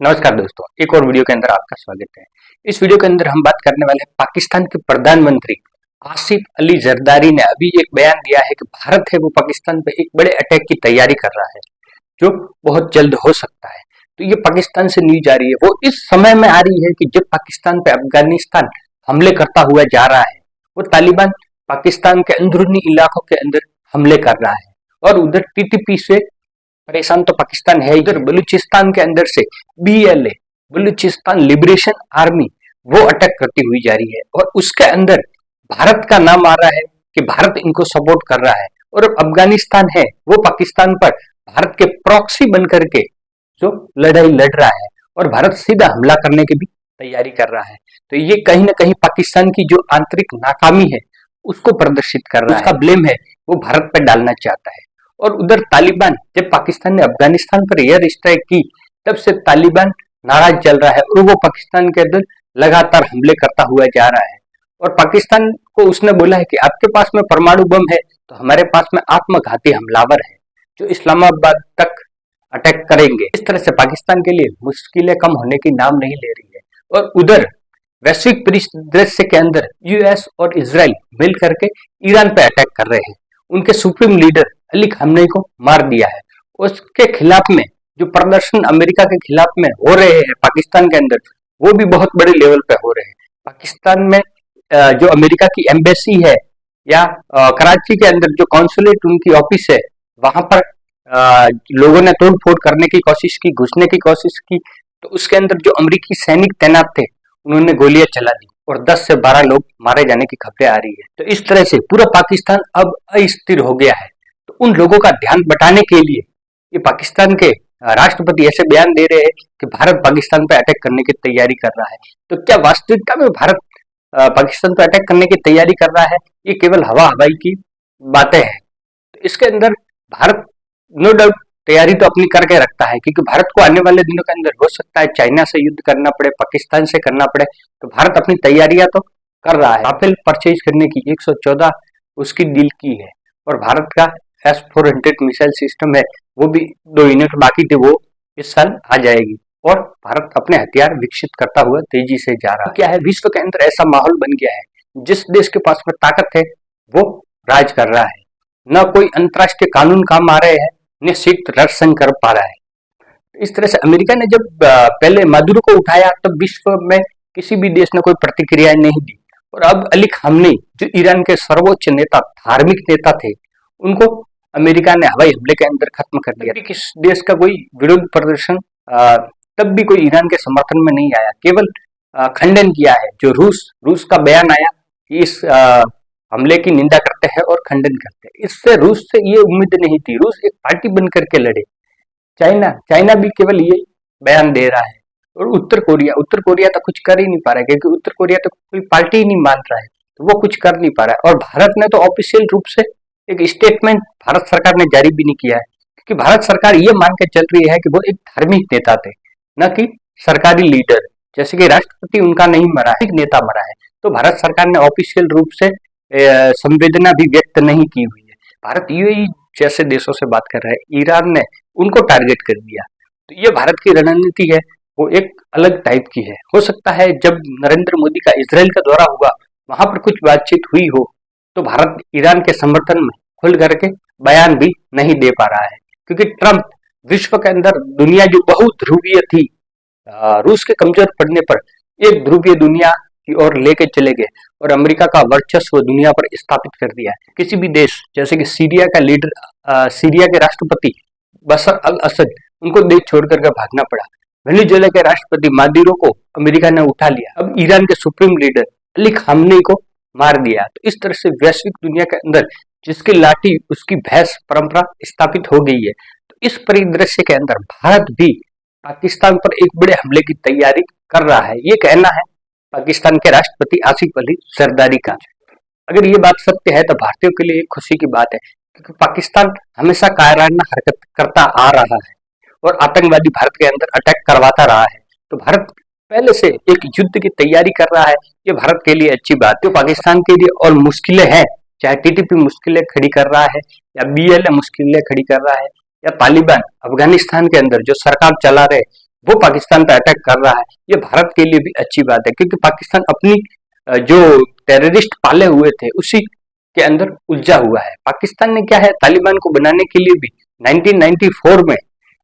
नमस्कार दोस्तों, एक और वीडियो के अंदर आपका स्वागत है। इस वीडियो के अंदर हम बात करने वाले हैं पाकिस्तान के प्रधानमंत्री आसिफ अली जरदारी ने अभी एक बयान दिया है कि भारत है वो पाकिस्तान पे एक बड़े अटैक की तैयारी कर रहा है जो बहुत जल्द हो सकता है। तो ये पाकिस्तान से न्यूज आ रही है, वो इस समय में आ रही है कि जब पाकिस्तान पे अफगानिस्तान हमले करता हुआ जा रहा है और तालिबान पाकिस्तान के अंदरूनी इलाकों के अंदर हमले कर रहा है और उधर टीटीपी से परेशान तो पाकिस्तान है। इधर बलूचिस्तान के अंदर से बीएलए बलूचिस्तान लिबरेशन आर्मी वो अटैक करती हुई जा रही है और उसके अंदर भारत का नाम आ रहा है कि भारत इनको सपोर्ट कर रहा है और अब अफगानिस्तान है वो पाकिस्तान पर भारत के प्रॉक्सी बन करके जो लड़ाई लड़ रहा है और भारत सीधा हमला करने की भी तैयारी कर रहा है। तो ये कहीं ना कहीं पाकिस्तान की जो आंतरिक नाकामी है उसको प्रदर्शित कर रहा है, उसका ब्लेम है वो भारत पर डालना चाहता है। और उधर तालिबान, जब पाकिस्तान ने अफगानिस्तान पर एयर स्ट्राइक की तब से तालिबान नाराज चल रहा है और वो पाकिस्तान के अंदर लगातार हमले करता हुआ जा रहा है और पाकिस्तान को उसने बोला है कि आपके पास में परमाणु बम है तो हमारे पास में आत्मघाती हमलावर है जो इस्लामाबाद तक अटैक करेंगे। इस तरह से पाकिस्तान के लिए मुश्किलें कम होने की नाम नहीं ले रही है। और उधर वैश्विक परिदृश्य के अंदर यूएस और इजराइल मिल करके ईरान पे अटैक कर रहे हैं। उनके सुप्रीम लीडर अली खामनेई को मार दिया है। उसके खिलाफ में जो प्रदर्शन अमेरिका के खिलाफ में हो रहे हैं पाकिस्तान के अंदर वो भी बहुत बड़े लेवल पे हो रहे हैं। पाकिस्तान में जो अमेरिका की एम्बेसी है या कराची के अंदर जो कॉन्सुलेट उनकी ऑफिस है वहां पर लोगों ने तोड़ फोड़ करने की कोशिश की, घुसने की कोशिश की, तो उसके अंदर जो अमेरिकी सैनिक तैनात थे उन्होंने गोलियां चला दी और 10 से 12 लोग मारे जाने की खबरें आ रही है। तो इस तरह से पूरा पाकिस्तान अब अस्थिर हो गया है। तो उन लोगों का ध्यान बटाने के लिए ये पाकिस्तान के राष्ट्रपति ऐसे बयान दे रहे हैं कि भारत पाकिस्तान पर अटैक करने की तैयारी कर रहा है। तो क्या वास्तविकता में भारत पाकिस्तान पर अटैक करने की तैयारी कर रहा है? ये केवल हवा हवाई की बातें हैं। तो इसके अंदर भारत नो डाउट तैयारी तो अपनी करके रखता है क्योंकि भारत को आने वाले दिनों के अंदर हो सकता है चाइना से युद्ध करना पड़े, पाकिस्तान से करना पड़े। तो भारत अपनी तैयारियां तो कर रहा है। राफेल परचेज करने की 114 उसकी डील की है और भारत का S-400 मिसाइल सिस्टम है वो भी 2 यूनिट बाकी थे, वो इस साल आ जाएगी और भारत अपने हथियार विकसित करता हुआ तेजी से जा रहा है। क्या है, विश्व के अंदर ऐसा माहौल बन गया है जिस देश के पास में ताकत है वो राज कर रहा है। न कोई अंतर्राष्ट्रीय कानून काम आ रहे हैं, न सिर्फ रक्षण कर पा रहा है। इस तरह से अमेरिका ने जब पहले मादुरो को उठाया तब विश्व में किसी भी देश ने कोई प्रतिक्रिया नहीं दी और अब अली खामनेई जो ईरान के सर्वोच्च नेता, धार्मिक नेता थे, उनको अमेरिका ने हवाई हमले के अंदर खत्म कर दिया। किस देश का कोई विरोध प्रदर्शन तब भी कोई ईरान के समर्थन में नहीं आया, केवल खंडन किया है। जो रूस का बयान आया कि इस हमले की निंदा करते हैं और खंडन करते हैं, इससे रूस से ये उम्मीद नहीं थी। रूस एक पार्टी बन करके लड़े। चाइना भी केवल ये बयान दे रहा है और उत्तर कोरिया तो कुछ कर ही नहीं पा रहा है क्योंकि उत्तर कोरिया तो कोई पार्टी ही नहीं मान रहा है, तो वो कुछ कर नहीं पा रहा है। और भारत ने तो ऑफिशियल रूप से एक स्टेटमेंट भारत सरकार ने जारी भी नहीं किया है क्योंकि भारत सरकार ये मान के चल रही है कि वो एक धार्मिक नेता थे, न कि सरकारी लीडर। जैसे कि राष्ट्रपति उनका नहीं मरा है, एक नेता मरा है, तो भारत सरकार ने ऑफिशियल रूप से संवेदना भी व्यक्त नहीं की हुई है। भारत यूएई जैसे देशों से बात कर रहा है, ईरान ने उनको टारगेट कर दिया। तो ये भारत की रणनीति है, वो एक अलग टाइप की है। हो सकता है जब नरेंद्र मोदी का इजराइल का दौरा हुआ वहां पर कुछ बातचीत हुई हो तो भारत ईरान के समर्थन में खुल करके बयान भी नहीं दे पा रहा है क्योंकि ट्रंप विश्व के अंदर दुनिया जो बहुध्रुवीय थी, रूस के कमजोर पड़ने पर एक ध्रुवीय दुनिया की ओर लेके चले गए और अमेरिका का वर्चस्व दुनिया पर स्थापित कर दिया है। किसी भी देश जैसे कि सीरिया का लीडर, सीरिया के राष्ट्रपति बशर अल असद, उनको देश छोड़ करके भागना पड़ा। वेनेजुएला के राष्ट्रपति मादुरो को अमेरिका ने उठा लिया। अब ईरान के सुप्रीम लीडर अली खामनेई को मार दिया। तो इस तरह से वैश्विक दुनिया के अंदर जिसकी लाठी उसकी भैंस परंपरा स्थापित हो गई है। तो इस परिदृश्य के अंदर भारत भी पाकिस्तान पर एक बड़े हमले की तैयारी कर रहा है, ये कहना है पाकिस्तान के राष्ट्रपति आसिफ अली जरदारी का। अगर ये बात सत्य है तो भारतीयों के लिए एक खुशी की बात है क्योंकि पाकिस्तान हमेशा कायराना हरकत करता आ रहा है और आतंकवादी भारत के अंदर अटैक करवाता रहा है। तो भारत पहले से एक युद्ध की तैयारी कर रहा है, ये भारत के लिए अच्छी बात है। तो पाकिस्तान के लिए और मुश्किलें हैं, चाहे टीटीपी मुश्किलें खड़ी कर रहा है या बीएलए मुश्किलें खड़ी कर रहा है या तालिबान अफगानिस्तान के अंदर जो सरकार चला रहे वो पाकिस्तान पर अटैक कर रहा है, ये भारत के लिए भी अच्छी बात है, क्योंकि पाकिस्तान अपनी जो टेररिस्ट पाले हुए थे उसी के अंदर उलझा हुआ है। पाकिस्तान ने क्या है, तालिबान को बनाने के लिए भी 1994 में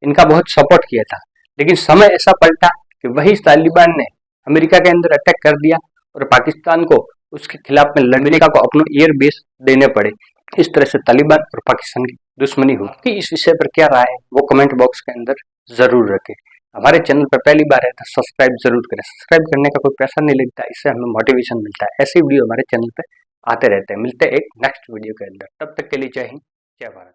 इनका बहुत सपोर्ट किया था, लेकिन समय ऐसा पलटा कि वही तालिबान ने अमेरिका के अंदर अटैक कर दिया और पाकिस्तान को उसके खिलाफ में लड़ने का को अपने एयर बेस देने पड़े। इस तरह से तालिबान और पाकिस्तान की दुश्मनी हुई। कि इस विषय पर क्या राय है वो कमेंट बॉक्स के अंदर जरूर रखें। हमारे चैनल पर पहली बार है तो सब्सक्राइब जरूर करें। सब्सक्राइब करने का कोई पैसा नहीं लगता, इससे हमें मोटिवेशन मिलता है। ऐसे वीडियो हमारे चैनल पर आते रहते हैं। मिलते हैं एक नेक्स्ट वीडियो के अंदर, तब तक के लिए जय हिंद, जय भारत।